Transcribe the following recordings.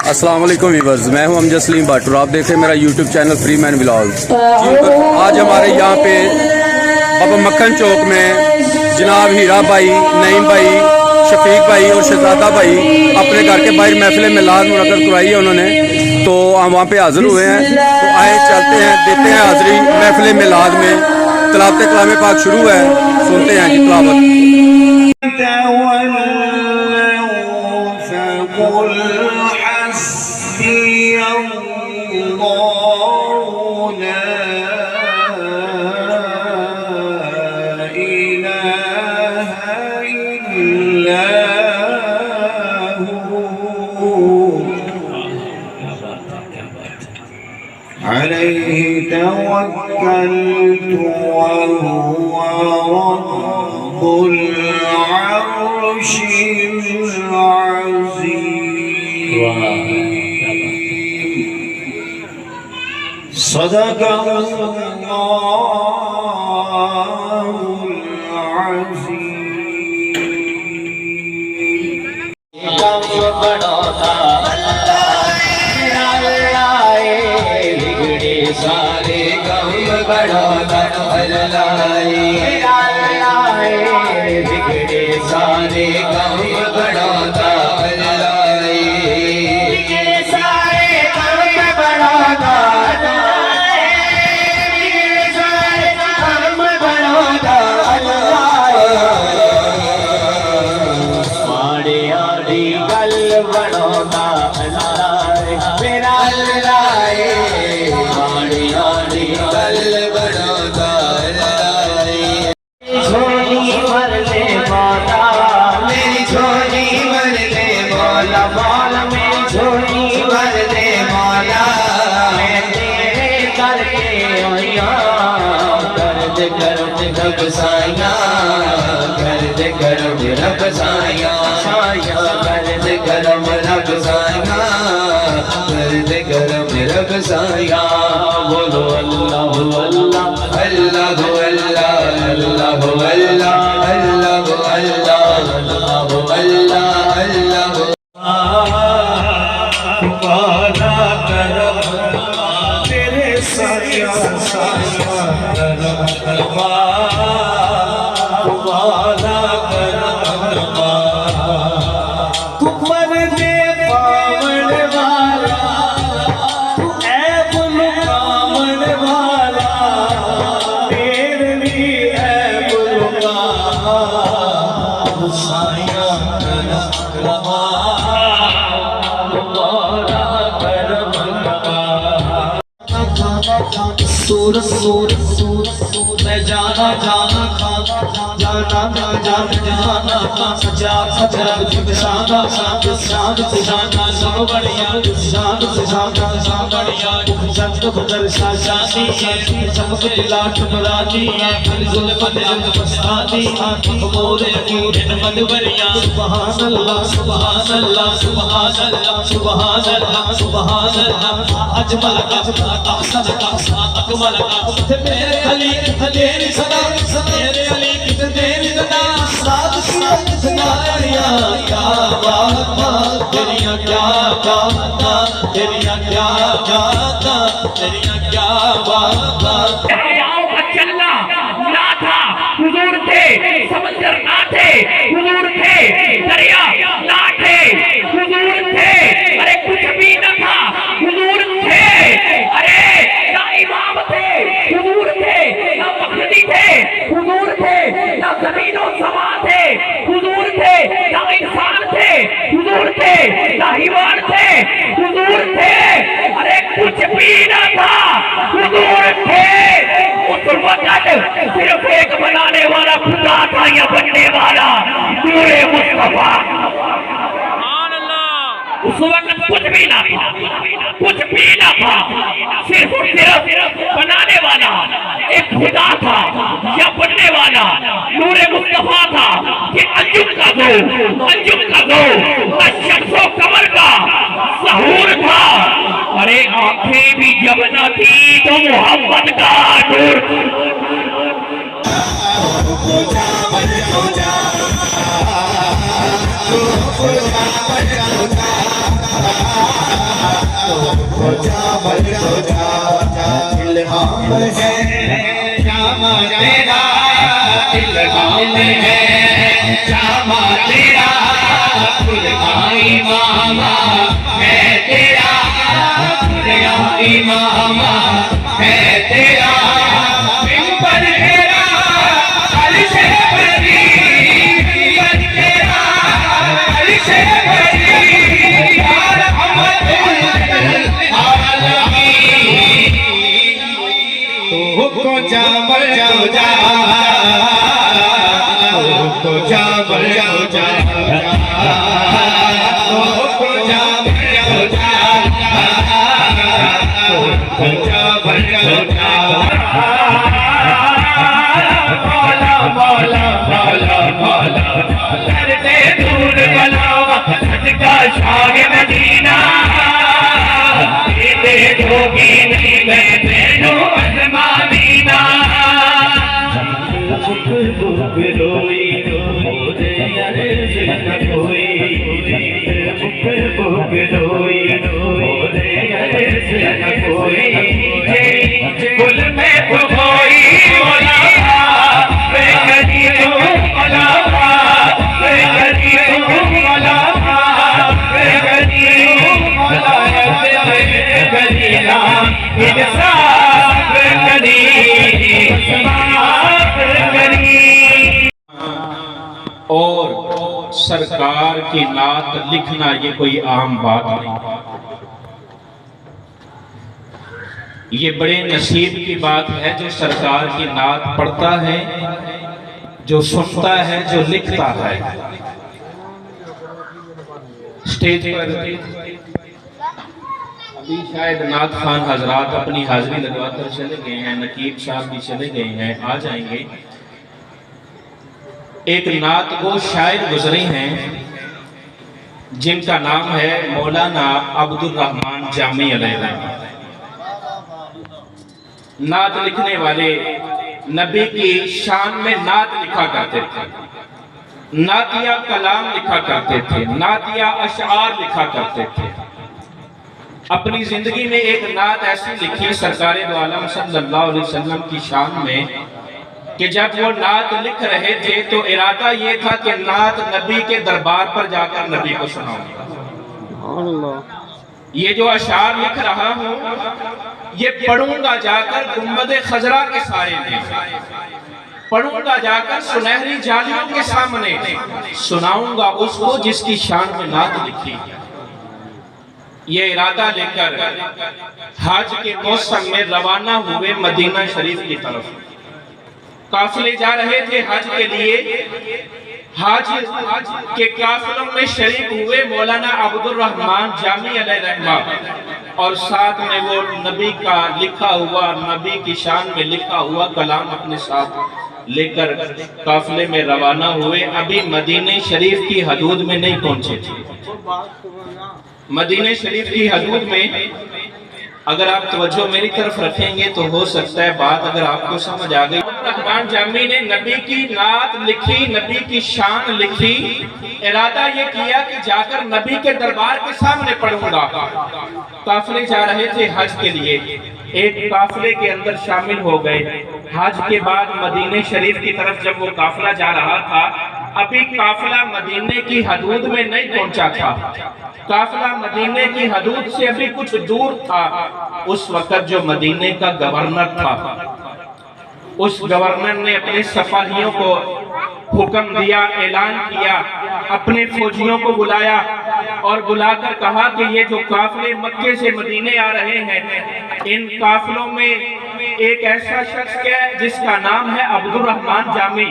अस्सलाम वालेकुम व्यूअर्स, मैं हूं अमजद सलीम भट्ट और आप देख रहे हैं मेरा YouTube channel free man vlogs. आज हमारे यहाँ पे बाबा मक्खन चौक में जनाब हीरा भाई, नईम भाई, शफीक भाई और शहजादा भाई अपने घर के बाहर महफिल मिलाद मुनक्कद करवाई है उन्होंने, तो हम वहाँ पे हाजिर हुए हैं। तो आए चलते हैं, देते हैं हाजिरी महफिल मिलाद में। तिलावत कलाम पाक शुरू है, सुनते हैं जी तिलावत। عليه توكلت وهو رب العرش العظيم صدق الله العظيم سارے غم بڑھاتا اللہ بگڑے سارے غم بڑھاتا اللہ بگڑے سارے غم بڑھاتا بگڑے سارے غم بڑھاتا ماڑے آڑی گل بڑھاتا میرا اللہ رب سایاں گرد کرم رب سایاں گرد کرم رب سایاں گرد کرم رب سایاں بولو اللہ اللہ اللہ اللہ اللہ اللہ اللہ اللہ اللہ اللہ والا کرم تیرے سایاں سایاں کرم والا کرم کمر دے پاون والا اے بلکامن والا تیرے بھی اے بلکام سایاں کرم والا کرم سور سور سور میں جانا جانا کھانا جانا جانا جانا سجا سجا شانا شان شان سے جانا سب بڑھیا شان سے جانا سب بڑھیا جب بدر شاشانی سب کے لاٹ براتی ذل بدر پسانی مورے مورے مدوریا سبحان اللہ سبحان اللہ سبحان اللہ سبحان اللہ سبحان اللہ اجمل احسن اکمل میرے علی تیری صدا میرے علی تیری صدا ساتھ ساتھ سنایا کیا بات تیریاں کیا بات تیریاں کیا بات تیریاں کیا بات دریاؤں کا چلنا نہ تھا حضور تھے سمندر نہ تھے حضور تھے دریا نہ تھے حضور تھے ارے کچھ بھی نہ تھا حضور تھے ارے نہ امام تھے حضور تھے نہ مقصدی تھے حضور تھے نہ زمین و سما تھے حضور تھے نہ انسان تھے حضور تھے نہ حیوان تھے حضور تھے ارے کچھ بھی نہ تھا حضور تھے اس وقت صرف ایک بنانے والا خدا تھا یا بننے والا نور مصطفیٰ اس وقت کچھ بھی نہ تھا کچھ بھی نہ تھا صرف بنانے والا ایک خدا تھا یا بننے والا نور مصطفیٰ تھا کہ انجم کا دو شخص و کمر کا ظہور تھا ارے آنکھیں بھی جب نہ تھی تو محمد کا نور Oh तो जामल तो जा इल्हाम है जामा तेरा इल्हाम है जामा तेरा इमामा है तेरा इमामा है तेरा मिंबर तेरा अर्श बरी मिंबर तेरा अर्श बरी यार रहमतुल आलमीन तो जामल तो जा तो जामल तो जा शाह मदीना जोगी नहीं मैं तेनो आसमानीना रोई रोदे अरे से न कोई रोई रोदे अरे से न कोई कुल में तो कोई मोला बेकरी तो मोला बेकरी तो मोला और सरकार की नात लिखना ये कोई आम बात नहीं, ये बड़े नसीब की बात है जो सरकार की नात पढ़ता है, जो सुनता है, जो लिखता है। स्टेज पर अभी शायद नात खान हजरात अपनी हाजिरी लगवाकर चले गए हैं, नकीब साहब भी चले गए हैं, आ जाएंगे। एक नात गो शायर गुजरे हैं जिनका नाम है मौलाना अब्दुल रहमान जामी अलैहि। नात लिखने वाले नबी की शान में नात लिखा करते थे, नातिया कलाम लिखा करते थे, नातिया अशआर लिखा करते थे। अपनी जिंदगी में एक नात ऐसी लिखी सरकार दो आलम सल्लल्लाहु अलैहि वसल्लम की शान में कि जब वो नात लिख रहे थे तो इरादा ये था कि नात नबी के दरबार पर जाकर नबी को सुनाऊंगा। ये जो अशार लिख रहा हूँ ये पढ़ूंगा जाकर गुंबद खजरा के साए में, पढ़ूंगा जाकर सुनहरी जालियों के सामने, सुनाऊंगा उसको जिसकी शान में नात लिखी। ये इरादा लेकर हज के मौसम में रवाना हुए मदीना शरीफ की तरफ। काफिले जा रहे थे हज के लिए। हज के काफिलों में शरीक हुए मौलाना अब्दुल रहमान जामी अलैहि रहमा, और साथ में वो नबी का लिखा हुआ, नबी की शान में लिखा हुआ कलाम अपने साथ लेकर काफिले में रवाना हुए। अभी मदीने शरीफ की हदूद में नहीं पहुंचे थे। मदीने शरीफ की हदूद में अगर आप तवज्जो मेरी तरफ रखेंगे तो हो सकता है बात अगर आपको समझ आ गई। रहमान जामी ने नबी की नात लिखी, नबी की शान लिखी। इरादा ये किया कि जाकर नबी के दरबार के सामने पढ़ूंगा। काफिले जा रहे थे हज के लिए, एक काफिले के अंदर शामिल हो गए। हज के बाद मदीने शरीफ की तरफ जब वो काफिला जा रहा था, अभी काफिला मदीने की हदूद में नहीं पहुंचा था, काफिला मदीने की हदूद से अभी कुछ दूर था। उस वक्त जो मदीने का गवर्नर था, उस गवर्नर ने अपने सिपाहियों को हुक्म दिया, ऐलान किया, अपने फौजियों को बुलाया और बुलाकर कहा कि ये जो काफिले मक्के से मदीने आ रहे हैं, इन काफिलों में एक ऐसा शख्स है जिसका नाम है अब्दुल रहमान जामी।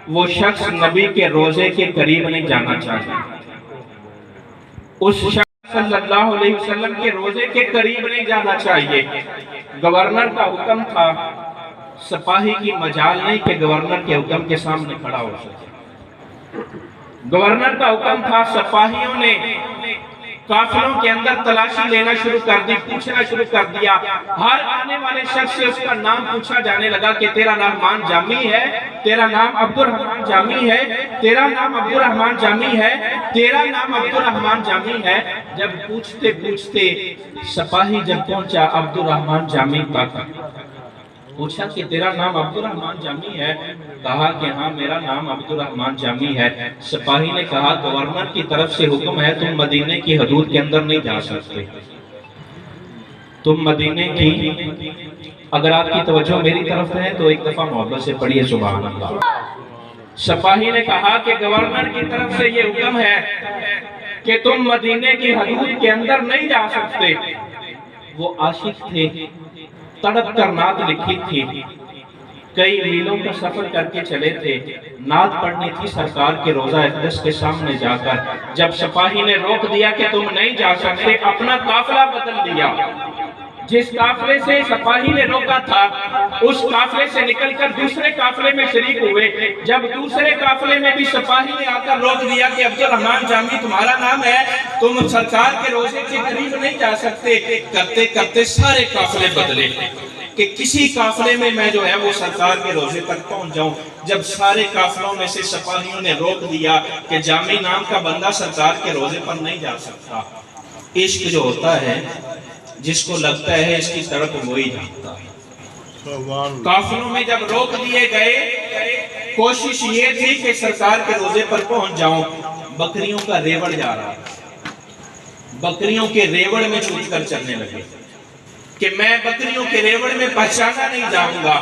वो शख्स नबी के रोजे के करीब नहीं जाना चाहता, उस शख्स सल्लल्लाहु अलैहि वसल्लम के रोजे के करीब नहीं जाना चाहिए। गवर्नर का हुक्म था, सिपाही की मजाल नहीं कि गवर्नर के हुक्म के सामने खड़ा हो सके। गवर्नर का हुक्म था, सिपाहियों ने काफिलों के अंदर तलाशी लेना शुरू कर दी, पूछना शुरू कर दिया। हर आने वाले शख्स से उसका नाम पूछा जाने लगा कि तेरा रहमान जामी है, तेरा नाम अब्दुल रहमान जामी है, तेरा नाम अब्दुल रहमान जामी है, तेरा नाम अब्दुल रहमान जामी है। जब पूछते पूछते सिपाही जब पहुंचा अब्दुल रहमान जामी तक, पूछा कि तेरा नाम अब्दुल रहमान जामी है? कहा कि हाँ मेरा नाम अब्दुल रहमान जामी है। सिपाही ने कहा गवर्नर की तरफ से हुक्म है, तुम मदीने की हदूद के अंदर नहीं जा सकते। तुम मदीने की, अगर आपकी तवज्जो मेरी तरफ है तो एक दफा मोहब्बत से पढ़िए सुभान अल्लाह। सिपाही ने कहा कि गवर्नर की तरफ से ये हुक्म है कि तुम मदीने की हदूद के अंदर नहीं जा सकते। वो आशिक थे, तड़प कर नात लिखी थी, कई मीलों का सफर करके चले थे, नात पढ़नी थी सरकार के रोजा अक़दस के सामने जाकर। जब सिपाही ने रोक दिया कि तुम नहीं जा सकते, अपना काफिला बदल दिया। जिस काफिले से सिपाही ने रोका था उस काफिले से निकलकर दूसरे काफिले में शरीक हुए। जब दूसरे काफिले में भी सिपाही ने आकर रोक दिया कि अब्दुल रहमान जामी तुम्हारा नाम है, तुम सरकार के रोजे के करीब नहीं जा सकते। करते करते सारे काफिले बदले कि किसी काफिले में मैं जो है वो सरकार के रोजे तक पहुंच जाऊं। जब सारे काफिलों में से सिपाहियों ने रोक दिया कि जामी नाम का बंदा सरकार के रोजे पर नहीं जा सकता। इश्क जो होता है जिसको लगता है इसकी तरफ वही जाता है। काफिलों में जब रोक दिए गए, कोशिश ये थी कि सरकार के रोजे पर पहुंच जाऊं। बकरियों का रेवड़ जा रहा, बकरियों के रेवड़ में छूट कर चलने लगे कि मैं बकरियों के रेवड़ में पहचाना नहीं जाऊंगा।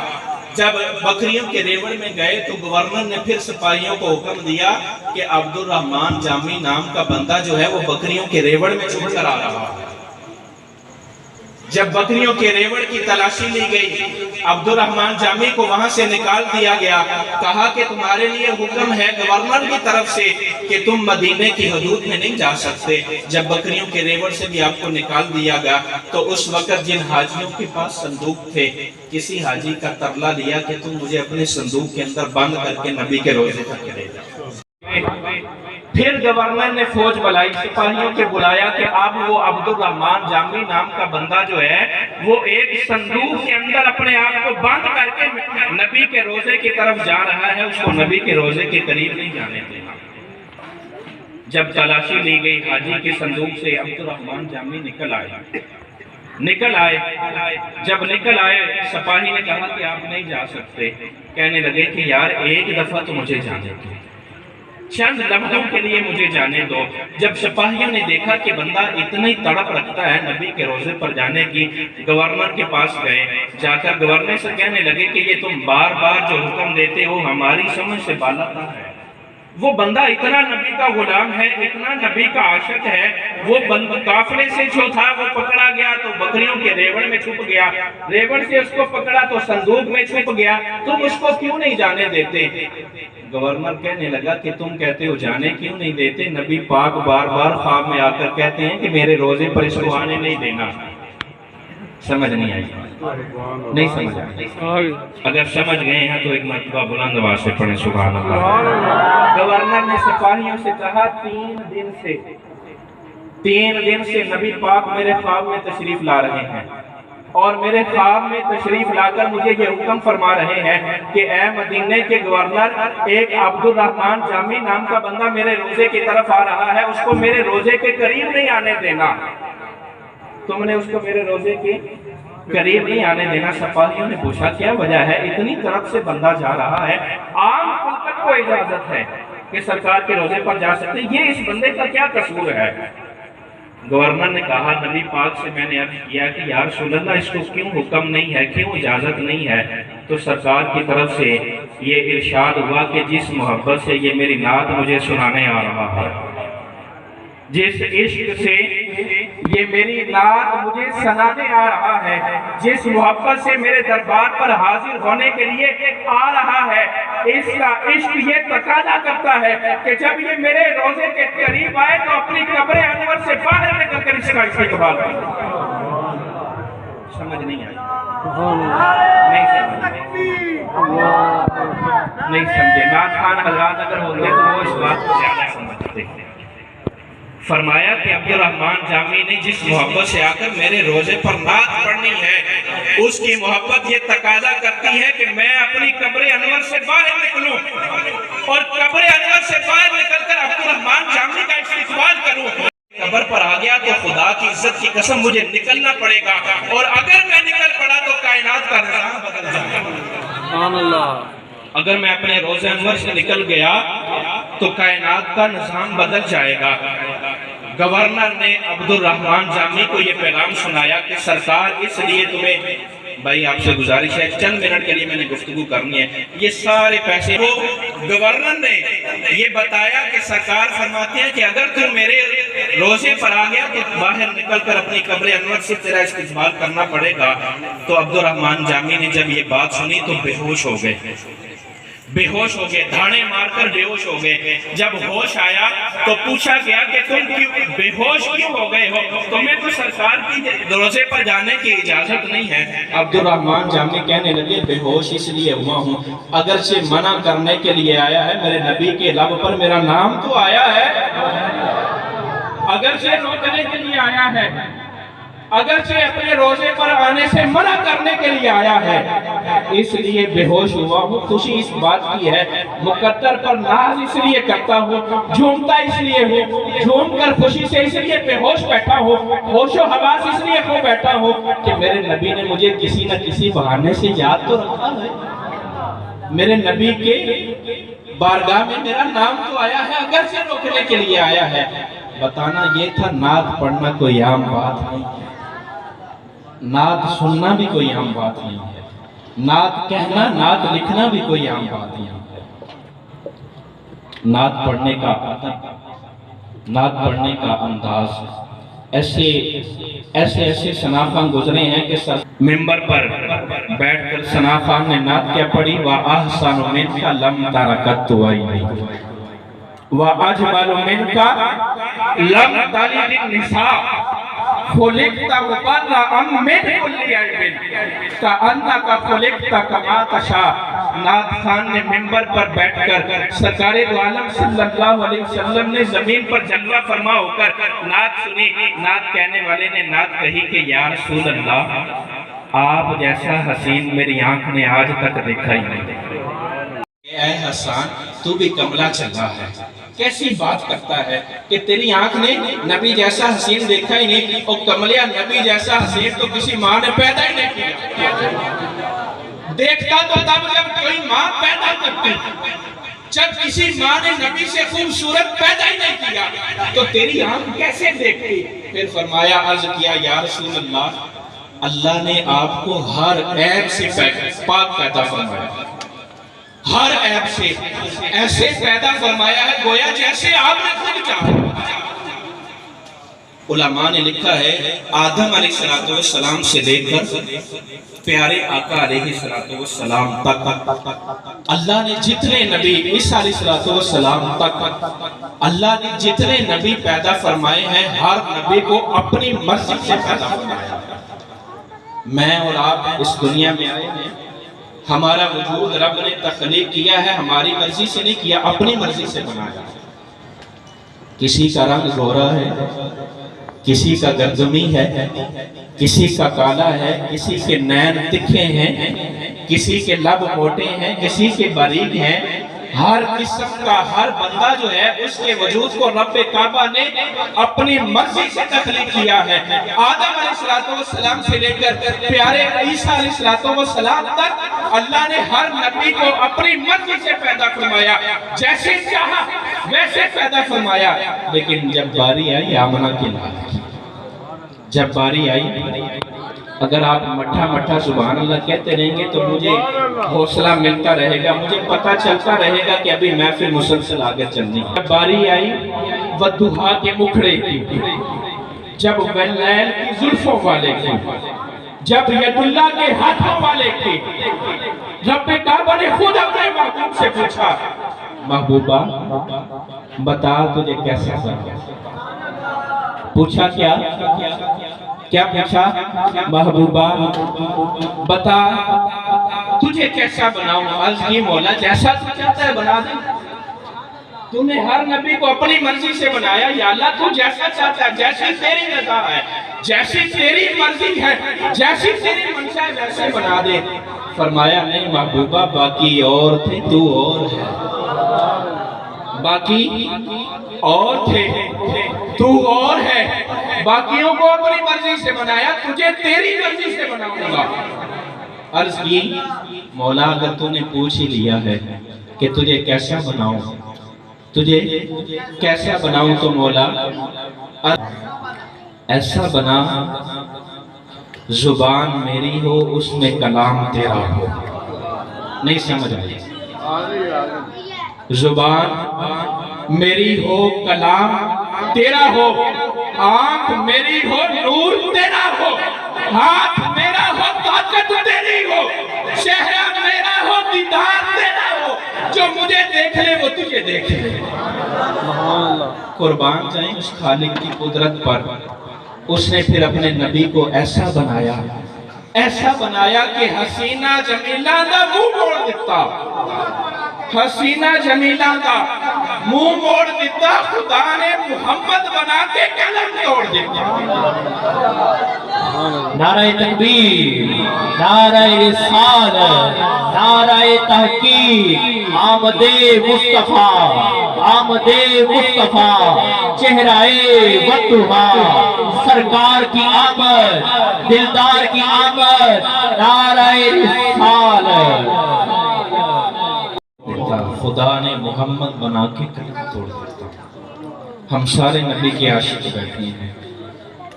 जब बकरियों के रेवड़ में गए तो गवर्नर ने फिर सिपाहियों को हुक्म दिया कि अब्दुल रहमान जामी नाम का बंदा जो है वो बकरियों के रेवड़ में छूट कर आ रहा है। जब बकरियों के रेवड़ की तलाशी ली गई, अब्दुल रहमान जामी को वहां से निकाल दिया गया। कहा कि तुम्हारे लिए हुक्म है गवर्नर की तरफ से कि तुम मदीने की हदूद में नहीं जा सकते। जब बकरियों के रेवड़ से भी आपको निकाल दिया गया तो उस वक्त जिन हाजियों के पास संदूक थे, किसी हाजी का तरला लिया कि तुम मुझे अपने संदूक के अंदर बंद करके नबी के रोजे तक ले जाओ। फिर गवर्नर ने फौज बुलाई, सिपाहियों के बुलाया कि अब वो अब्दुल रहमान जामी नाम का बंदा जो है वो एक संदूक के अंदर अपने आप को बंद करके नबी के रोजे की तरफ जा रहा है, उसको नबी के रोजे के करीब नहीं जाने देना। जब तलाशी ली गई हाजी के संदूक से अब्दुल रहमान जामी निकल आए। जब निकल आए सिपाही ने कहा कि आप नहीं जा सकते। कहने लगे कि यार एक दफा तो मुझे जाने दो, चंद लम्हों के लिए मुझे जाने दो। जब सिपाहियों ने देखा कि बंदा इतनी तड़प रखता है नबी के रोजे पर जाने की, गवर्नर के पास गए। जाकर गवर्नर से कहने लगे कि ये तुम बार बार जो हुक्म देते हो हमारी समझ से बाला है। वो बंदा इतना नबी का गुलाम है, इतना नबी का आशिक है। वो काफिले से जो था वो पकड़ा गया तो बकरियों के रेवड़ में छुप गया, रेवड़ से उसको पकड़ा तो संदूक में छुप गया। तुम उसको क्यों नहीं जाने देते? गवर्नर कहने लगा कि तुम कहते हो जाने क्यों नहीं देते? नबी पाक बार बार ख्वाब में आकर कहते हैं कि मेरे रोजे पर इसको आने नहीं देना। समझ नहीं आई? नहीं समझ आई? अगर समझ गए हैं तो एक मरतबा बुलंद आवाज से पढ़े सुभान अल्लाह। गवर्नर ने सिपाहियों से कहा 3 दिन से नबी पाक मेरे ख्वाब में तशरीफ ला रहे हैं और मेरे ख्वाब में तशरीफ लाकर मुझे ये हुक्म फरमा रहे हैं कि ए मदीने के गवर्नर, एक अब्दुल रहमान जामी नाम का बंदा मेरे रोजे की तरफ आ रहा है, उसको मेरे रोजे के करीब नहीं आने देना। तुमने उसको मेरे रोजे के करीब नहीं आने देना। सिपाहियों ने पूछा क्या वजह है? इतनी तरफ से बंदा जा रहा है, आम पब्लिक को इजाजत है कि सरकार के रोजे पर जा सकते, ये इस बंदे का क्या कसूर है? गवर्नर ने कहा नबी पाक से मैंने अर्ज किया कि यार रसूलल्लाह इसको क्यों हुक्म नहीं है, क्यों इजाजत नहीं है? तो सरकार की तरफ से ये इरशाद हुआ कि जिस मोहब्बत से ये मेरी नात मुझे सुनाने आ रहा है, जिस इश्क से ये मेरी नात मुझे सुनाने आ रहा है, जिस मोहब्बत से मेरे दरबार पर हाजिर होने के लिए आ रहा है, इसका इश्क ये तकाजा करता है कि जब ये मेरे रोजे के करीब आए तो अपनी कब्र अनवर से बाहर निकल कर इसका इस्तकबाल करें। समझ नहीं आई? नहीं समझे। नाथ खान हजरात अगर होते तो वो इस बात को ज्यादा समझते। فرمایا کہ عبد الرحمن جامی نے جس محبت سے آ کر میرے روزے پر نعت پڑھنی ہے، اس کی محبت یہ تقاضا کرتی ہے کہ میں اپنی قبر انور سے باہر نکلوں اور قبر انور سے باہر نکل کر عبد الرحمن جامی کا استقبال کروں۔ قبر پر آ گیا تو خدا کی عزت کی قسم مجھے نکلنا پڑے گا، اور اگر میں نکل پڑا تو کائنات کا نظام بدل جائے گا۔ سبحان اللہ۔ اگر میں اپنے روزے انور سے نکل گیا تو کائنات کا نظام بدل جائے گا۔ گورنر نے عبد الرحمن جامی کو یہ پیغام سنایا کہ سرکار اس لیے تمہیں، بھائی آپ سے گزارش ہے چند منٹ کے لیے میں نے گفتگو کرنی ہے، یہ سارے پیسے کو گورنر نے یہ بتایا کہ سرکار فرماتے ہیں کہ اگر تم میرے روزے پر آ گیا تو باہر نکل کر اپنی قبر انور سے تیرا استقبال کرنا پڑے گا۔ تو عبد الرحمن جامی نے جب یہ بات سنی تو بے ہوش ہو گئے، بے ہوش ہو گئے، دھانے مار کر بے ہوش ہو گئے۔ جب ہوش آیا تو پوچھا گیا کہ تم کیوں بے ہوش کیوں ہو گئے ہو؟ تمہیں تو سرکار کی روزے پر جانے کی اجازت نہیں ہے۔ عبد الرحمن جامی کہنے لگے بے ہوش اس لیے ہوا ہوں، اگرچہ منع کرنے کے لیے آیا ہے، میرے نبی کے لب پر میرا نام تو آیا ہے، اگرچہ روکنے کے لیے آیا ہے، اگرچہ اپنے روزے پر آنے سے منع کرنے کے لیے آیا ہے، اس لیے بے ہوش ہوا ہوں۔ خوشی اس بات کی ہے، مقدر پر ناز اس لیے کرتا ہوں، جھومتا اس لیے ہوں، جھوم کر خوشی سے اس لیے بے ہوش بیٹھا ہوں، ہوش و حواس اس لیے کھو بیٹھا ہوں کہ میرے نبی نے مجھے کسی نہ کسی بہانے سے یاد تو رکھا ہے، میرے نبی کے بارگاہ میں میرا نام تو آیا ہے، اگرچہ روکنے کے لیے آیا ہے۔ بتانا یہ تھا نعت پڑھنا کوئی عام بات نہیں ہے، نعت سننا بھی کوئی عام بات نہیں ہے، نعت کہنا، نعت لکھنا بھی کوئی عام بات نہیں ہے۔ نعت پڑھنے کا ادب، نعت پڑھنے کا انداز، ایسے ثناخان گزرے ہیں کہ ممبر پر بیٹھ کر ثناخان نے نعت کیا پڑھی، وَأَحْسَنُ مِنْكَ لَمْ تَرَكَتْ وَعِنِي وَأَجْمَلُ مِنْكَ لَمْ تَلِدِ النِّسَاءُ خُلِقْتَ مُبَرَّأً مِنْ كُلِّ عَیْبٍ كَأَنَّكَ خُلِقْتَ كَمَا تَشَاءُ۔ نعت خان نے ممبر پر بیٹھ کر سرکار دو عالم صلی اللہ علیہ وسلم نے زمین پر جلوہ فرما ہو کر نعت سنی۔ نعت کہنے والے نے نعت کہی کہ یا رسول اللہ، آپ جیسا حسین میری آنکھ نے آج تک دیکھا ہی نہیں۔ اے حسان، تو بھی کملا چلا ہے، کیسی بات کرتا ہے کہ تیری آنکھ نے نبی جیسا حسین دیکھا ہی نہیں، اور کملیا نبی جیسا حسین تو کسی ماں نے پیدا ہی نہیں کیا۔ دیکھتا تو تب جب کوئی ماں پیدا کرتی، جب کسی ماں نے نبی سے خوبصورت پیدا ہی نہیں کیا تو تیری آنکھ کیسے دیکھتی؟ پھر فرمایا، عرض کیا یا رسول اللہ، اللہ نے آپ کو ہر عیب سے پاک پیدا فرمایا، ہر عیب سے ایسے پیدا فرمایا ہے گویا جیسے آپ نے خود چاہا۔ علماء نے لکھا ہے آدم علیہ السلام سے لے کر پیارے آقا علیہ السلام تک اللہ نے جتنے نبی، عیسیٰ علیہ السلام تک اللہ نے جتنے نبی پیدا فرمائے ہیں، ہر نبی کو اپنی مرضی سے پیدا فرمایا۔ میں اور آپ اس دنیا میں آئے ہیں، ہمارا وجود رب نے تخلیق کیا ہے، ہماری مرضی سے نہیں کیا، اپنی مرضی سے بنایا۔ کسی کا رنگ گورا ہے، کسی کا گردمی ہے، کسی کا کالا ہے، کسی کے نین تکھے ہیں، کسی کے لب موٹے ہیں، کسی کے باریک ہیں۔ ہر قسم کا ہر بندہ جو ہے اس کے وجود کو رب کعبہ نے اپنی مرضی سے تخلیق کیا ہے۔ آدم علیہ السلام سے لے کر پیارے عیسیٰ علیہ السلام تک اللہ نے ہر نبی کو اپنی مرضی سے پیدا فرمایا، جیسے چاہا ویسے پیدا فرمایا۔ لیکن جب باری آئی آمنہ کی لائق، جب باری آئی، اگر آپ مٹھا مٹھا سبحان اللہ کہتے رہیں گے تو مجھے حوصلہ ملتا رہے گا، مجھے پتہ چلتا رہے گا کہ ابھی محفل مسلسل آگے چلنی ہے۔ جب باری آئی ودھا کے مکھڑے کی، جب ولیل کی زلفوں والے کی، جب ید اللہ کے ہاتھوں والے کی، رب کعبہ نے خود اپنے محبوب سے پوچھا، محبوبہ بتا تجھے کیسا بنا؟ پوچھا کیا پوچھا؟ محبوبہ بتا تجھے کیسا بناؤں؟ عرض کی مولا جیسا تو چاہتا ہے بنا دیں، तूने हर नबी को अपनी मर्जी से बनाया। या अल्लाह तू जैसा चाहता है, जैसी तेरी रज़ा है, जैसी तेरी मर्जी है, जैसी तेरी मंशा है, वैसे बना दे। फरमाया नहीं महबूबा, बाकी और थे, तू और है। बाकी और थे, तू और है। बाकियों को अपनी मर्जी से बनाया, तुझे तेरी मर्जी से बनाऊंगा। अर्ज की, मौला अगर तूने पूछ ही लिया है कि तुझे कैसा बनाऊं, तुझे कैसा बनाऊं, तो मौला ऐसा बना जुबान मेरी हो, उसमें कलाम तेरा हो। नहीं समझ आई? जुबान मेरी हो, कलाम तेरा हो, आंख मेरी हो, नूर तेरा हो, हाथ मेरा हो, ताकत तेरी हो, चेहरा मेरा हो, दीदार तेरा हो। जो मुझे देख ले वो तुझे देख ले। कुर्बान जाए उस खालिक की कुदरत पर। उसने फिर अपने नबी को ऐसा बनाया कि हसीना जमीला का मुंह मोड़ दिता, हसीना जमीला का मुंह मोड़ दिता। खुदा ने मुहम्मद बना के कलम तोड़ दिया। नारे तकबीर, नारे रिसालत, नारे तहकीक, आमदे मुस्तफा, आमदे मुस्तफा, चेहराए बतुहा, सरकार की आमद, दिलदार की आमद, नारे रिसालत। खुदा ने मोहम्मद बना के कलम तोड़ दिया। हम सारे नबी के आशिक बैठे हैं,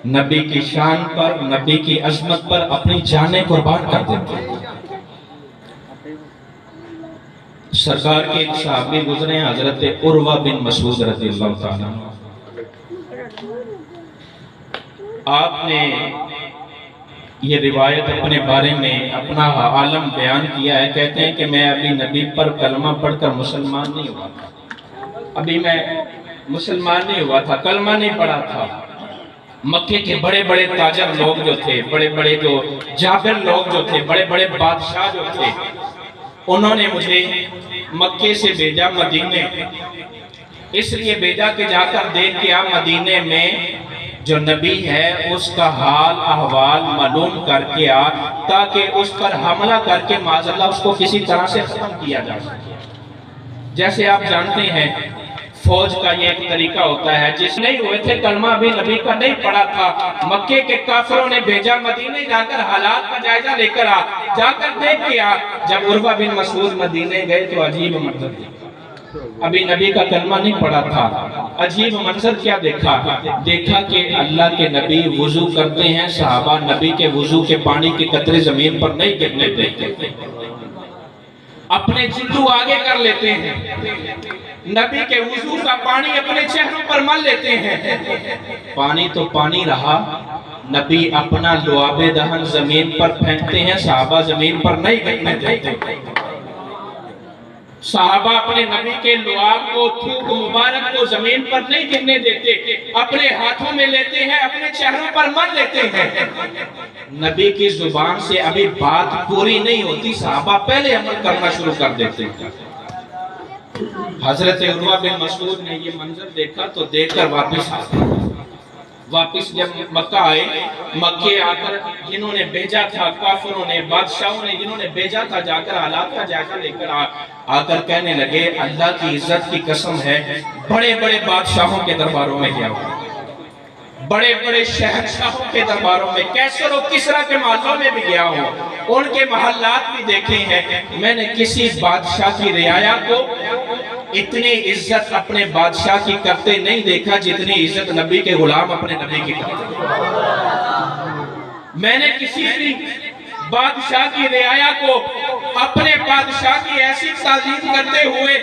नबी की शान पर, नबी की अजमत पर अपनी जानें कुर्बान कर देते हैं। सरकार के एक सहाबी गुजरे, हजरत उर्वा बिन मसूद रज़ियल्लाहु ताला। आपने ये रिवायत अपने बारे में अपना आलम बयान किया है। कहते हैं कि मैं अभी नबी पर कलमा पढ़कर मुसलमान नहीं हुआ था। अभी मैं मुसलमान नहीं हुआ था, कलमा नहीं पढ़ा था। मक्के के बड़े बड़े ताजर लोग जो थे, बड़े बड़े जो जाबिर लोग जो थे, बड़े बड़े बादशाह जो थे, उन्होंने मुझे मक्के से भेजा मदीने। इसलिए भेजा कि जाकर देख के आप मदीने में जो नबी है उसका हाल अहवाल मालूम करके आ, ताकि उस पर हमला करके माज़अल्लाह उसको किसी तरह से खत्म किया जा सके। जैसे आप जानते हैं फौज का ये एक तरीका होता है। जिस नहीं हुए थे, कलमा भी नबी का नहीं पड़ा था, मक्के के काफिरों ने भेजा मदीने जाकर हालात का जायजा लेकर आ, जाकर देख के आ। जब उर्वा बिन मसूद मदीने गए तो अजीब मंजर देखा। अभी नबी का कलमा नहीं पड़ा था। अजीब मंजर क्या देखा? देखा कि अल्लाह के नबी वुजू करते हैं, सहाबा नबी के वुजू के पानी के कतरे जमीन पर नहीं गिरने देते, अपने जिल्लू आगे कर लेते हैं, नबी के वुजू का पानी अपने चेहरों पर मल लेते हैं। पानी तो पानी रहा, नबी अपना लुआबे दहन जमीन पर फेंकते हैं, सहाबा जमीन पर नहीं गिरने देते। सहाबा अपने नबी के लुआब को, थूक मुबारक को जमीन पर नहीं गिरने देते, अपने हाथों में लेते हैं, अपने चेहरों पर मल लेते हैं। नबी की जुबान से अभी बात पूरी नहीं होती, सहाबा पहले अमल करना शुरू कर देते हैं। हजरत उर्वा बिन मसूद ने ये मंजर देखा तो देखकर वापिस जब मक्का आए, मक्के आकर जिन्होंने भेजा था, काफिरों ने, बादशाहों ने जिन्होंने भेजा था, जाकर हालात का जायजा लेकर आकर कहने लगे अल्लाह की इज्जत की कसम है, बड़े बड़े बादशाहों के दरबारों में गया हूं, बड़े बड़े शहंशाहों के दरबारों में, कैसर और किसरा के महलों में भी गया हूं, उनके महल्लात भी देखे हैं। मैंने किसी बादशाह की रियाया को इतनी इज्जत अपने बादशाह की करते नहीं देखा जितनी इज्जत नबी के गुलाम अपने नबी की करते। मैंने किसी भी बादशाह की रियाया को अपने बादशाह की ऐसी ताज़ीम करते हुए,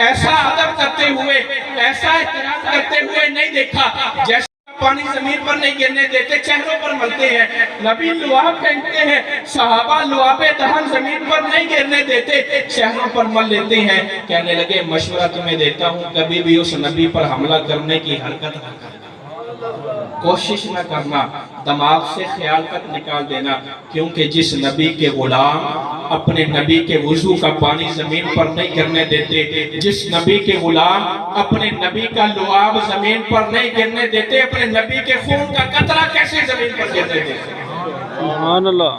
ऐसा अदब करते हुए, ऐसा एहतराम करते हुए नहीं देखा। जैसे पानी जमीन पर नहीं गिरने देते, चेहरों पर मलते हैं, नबी लुआब फेंकते हैं, सहाबा लुआबे दहन जमीन पर नहीं गिरने देते, चेहरों पर मल लेते हैं। कहने लगे मशवरा तुम्हें देता हूं, कभी भी उस नबी पर हमला करने की हरकत न करना। کوشش نہ کرنا دماغ سے خیال تک نکال دینا، کیونکہ جس نبی کے غلام اپنے نبی کے وضو کا پانی زمین پر نہیں گرنے دیتے، جس نبی کے غلام اپنے نبی کا لعاب زمین پر نہیں گرنے دیتے، اپنے نبی کے خون کا قطرہ کیسے زمین پر گرنے دیتے؟ سبحان اللہ.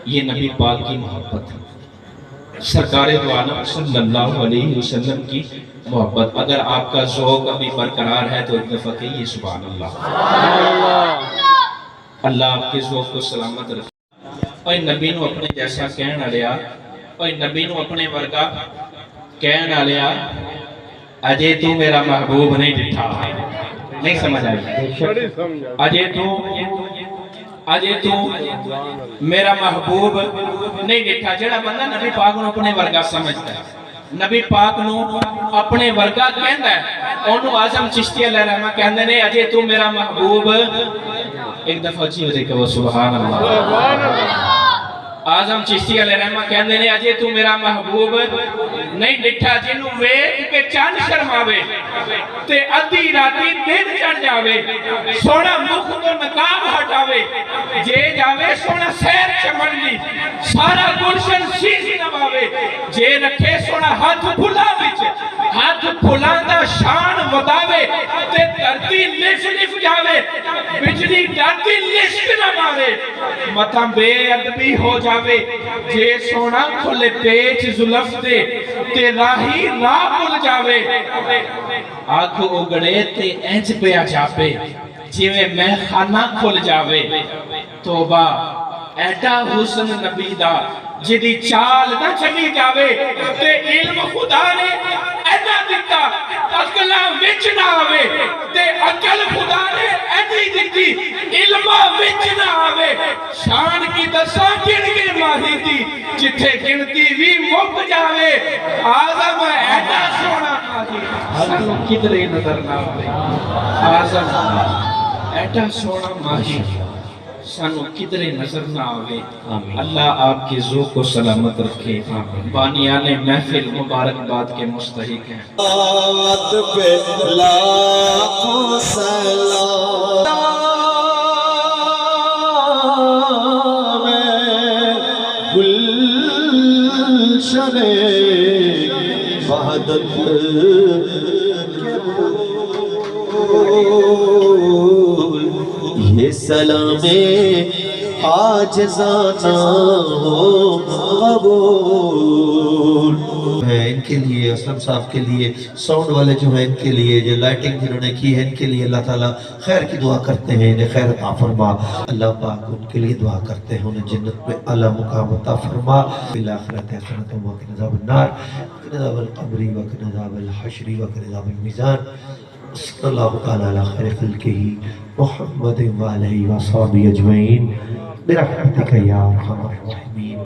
یہ نبی پاک کی محبت ہے، سرکار دو عالم صلی اللہ علیہ وسلم کی محبت. اگر آپ کا ذوق ابھی برقرار ہے تو ایک دفعہ کہیے سبحان اللہ. اللہ آپ کے ذوق کو سلامت رکھے. اور نبی نو اپنے جیسا کہنا لیا، اور نبی نو اپنے ورگا کہنا لیا، اجے تو میرا محبوب نہیں ڈٹھا. نہیں سمجھ آئی؟ اجے تو میرا محبوب نہیں ڈٹھا. جڑا بندہ نبی پاک نو اپنے ورگا سمجھتا ہے، نبی پاک نو اپنے ورگا کہندا ہے، اونوں اعظم چشتی علیہ الرحمہ کہندے نے اجے تو میرا محبوب. ایک دفعہ جی کہ وہ سبحان اللہ. اعظم چشتی علیہ الرحمہ کہندے نے اجے تو میرا محبوب نہیں ڈٹھا. جنوں ویکھ کے چند شرماوے تے ادھی راتی دن چڑھ جاوے، سونا مکھ تو نقاب ہٹاوے، جے جاوے سونا سیر چمن دی سارا گلشن شیشی نواوے، جے رکھے سونا ہاتھ پھلا وچ ہاتھ پھلاندا شان وداوے، تے دھرتی لش لف جاوے بجلی ڈرتی لشک نہ مارے، متاں بے ادبی ہو جاوے، جے سونا کھلے پیچ زلف دے تے راہی راہ بھول جاوے، آنکھ اگڑے تے انج پیا جاوے جویں میں خانہ کھل جاوے. توبہ ایڈا حسن نبی دا جدی چال نہ چلی جاوے، تے علم خدا نے ایڈا دیتا عقلاں وچ نہ آوے، تے عقل خدا نے ایڈی دیتی علماں وچ نہ آوے. شان کی دساں گن کے ماہی دی جتھے گنتی بھی مک جاوے، آزم ایڈا سونا ماہی سانو کدرے نظر نہ آوے. آزم ایڈا سونا ماہی سانو کدرے نظر نہ آوے. اللہ آپ کے ذوق کو سلامت رکھے. بانیان محفل مبارکباد کے مستحق ہیں. پہ لاکھوں سلام گلشن وحدت یہ سلام عاجزانہ ہو قبول ہے. ان کے لیے اسلم صاحب کے لیے، ساؤنڈ والے جو ہیں ان کے لیے، جو لائٹنگ جنہوں نے کی ہے ان کے لیے اللہ تعالیٰ خیر کی دعا کرتے ہیں، انہیں خیر عطا فرما. اللہ پاک ان کے لیے دعا کرتے ہیں انہیں جنت میں اعلیٰ مقام عطا فرما. بالآخرت حسنۃ وقنا عذاب النار وقنا عذاب القبر وقنا عذاب الحشر وقنا عذاب الميزان. صلی اللہ تعالی علی خیر خلقہ محمد وعلیہ وصحبہ اجمعین برحمتک یا ارحم الراحمین.